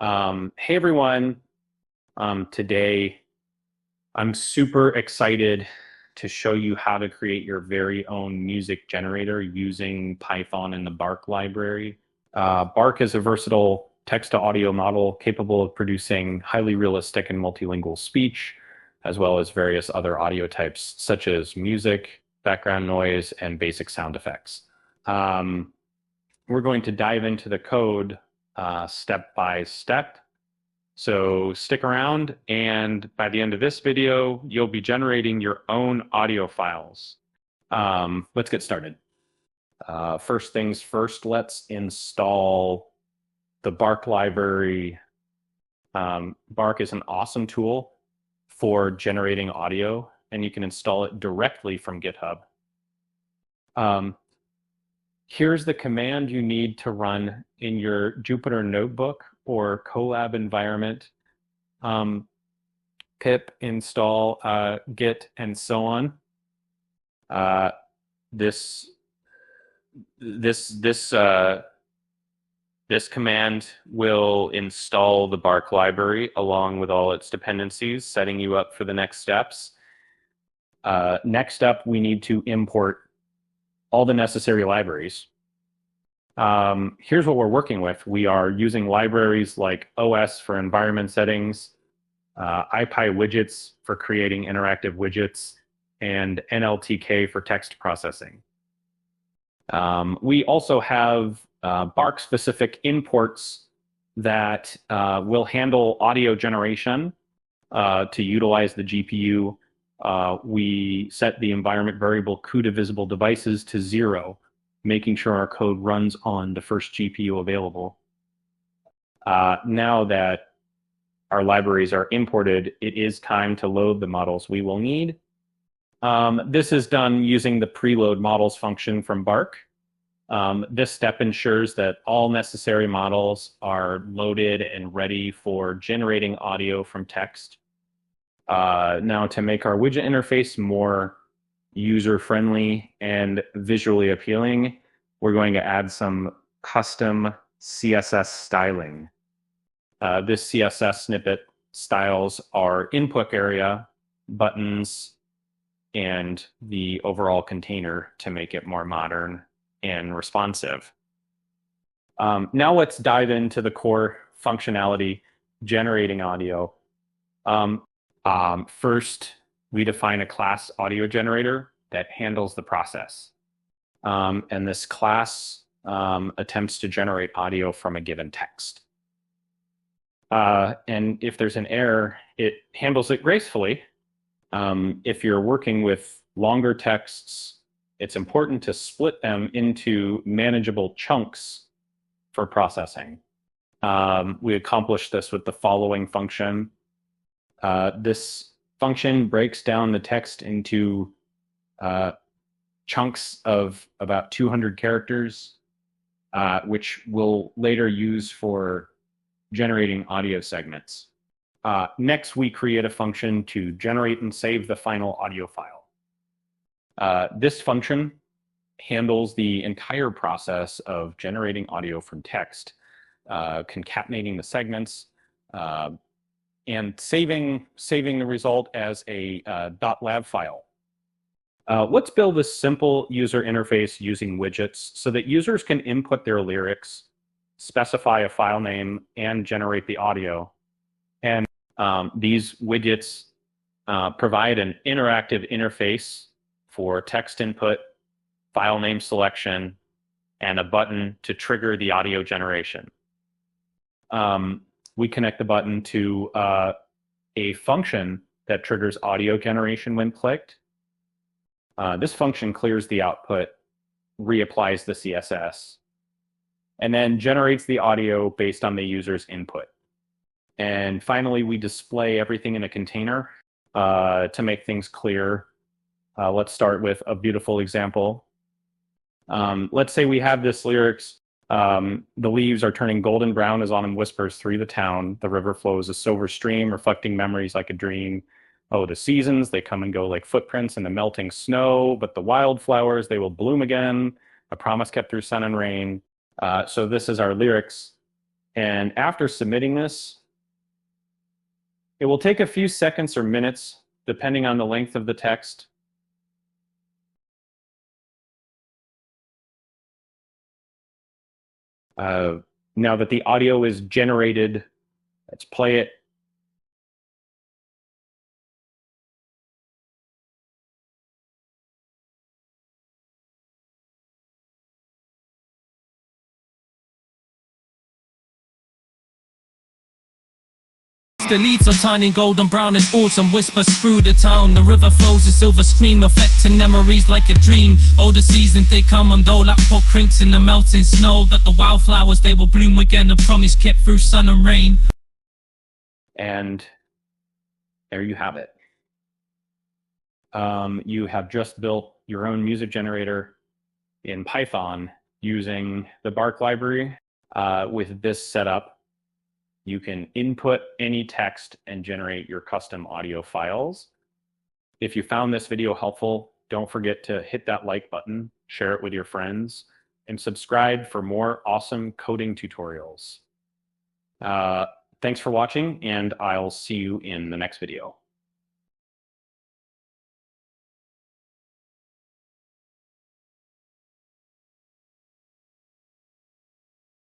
Hey everyone. Today I'm super excited to show you how to create your very own music generator using Python and the Bark library. Bark is a versatile text to audio model capable of producing highly realistic and multilingual speech, as well as various other audio types such as music, background noise, and basic sound effects. Um, we're going to dive into the code step by step. So stick around, and by the end of this video, you'll be generating your own audio files. Let's get started. First things first, let's install the Bark library. Bark is an awesome tool for generating audio, and you can install it directly from GitHub. Here's the command you need to run in your Jupyter Notebook or Colab environment. Pip install git and so on. This command will install the Bark library along with all its dependencies, setting you up for the next steps. Next up, we need to import all the necessary libraries. Here's what we're working with. We are using libraries like OS for environment settings, IPyWidgets for creating interactive widgets, and NLTK for text processing. We also have Bark-specific imports that will handle audio generation to utilize the GPU. We set the environment variable CUDA-visible devices to 0, making sure our code runs on the first GPU available. Now that our libraries are imported, it is time to load the models we will need. This is done using the preload models function from Bark. This step ensures that all necessary models are loaded and ready for generating audio from text. Now, to make our widget interface more user-friendly and visually appealing, we're going to add some custom CSS styling. This CSS snippet styles our input area, buttons, and the overall container to make it more modern and responsive. Now let's dive into the core functionality, generating audio. First, we define a class audio generator that handles the process. And this class attempts to generate audio from a given text. And if there's an error, it handles it gracefully. If you're working with longer texts, it's important to split them into manageable chunks for processing. We accomplish this with the following function. This function breaks down the text into chunks of about 200 characters, which we'll later use for generating audio segments. Next, we create a function to generate and save the final audio file. This function handles the entire process of generating audio from text, concatenating the segments, and saving the result as a .lav file. Let's build a simple user interface using widgets so that users can input their lyrics, specify a file name, and generate the audio. And these widgets provide an interactive interface for text input, file name selection, and a button to trigger the audio generation. We connect the button to a function that triggers audio generation when clicked. This function clears the output, reapplies the CSS, and then generates the audio based on the user's input. And finally, we display everything in a container to make things clear. Let's start with a beautiful example. Let's say we have this lyrics. The leaves are turning golden brown as autumn whispers through the town. The river flows a silver stream, reflecting memories like a dream. Oh, the seasons, they come and go like footprints in the melting snow, but the wildflowers, they will bloom again. A promise kept through sun and rain. So this is our lyrics. And after submitting this, it will take a few seconds or minutes, depending on the length of the text. Now that the audio is generated, let's play it. The leaves are tiny, golden brown as autumn whispers through the town. The river flows a silver stream, affecting memories like a dream. Oh, the seasons they come and though like footprints in the melting snow. That the wildflowers they will bloom again, a promise kept through sun and rain. And there you have it. You have just built your own music generator in Python using the Bark library. With this setup, you can input any text and generate your custom audio files. If you found this video helpful, don't forget to hit that like button, share it with your friends, and subscribe for more awesome coding tutorials. Thanks for watching, and I'll see you in the next video.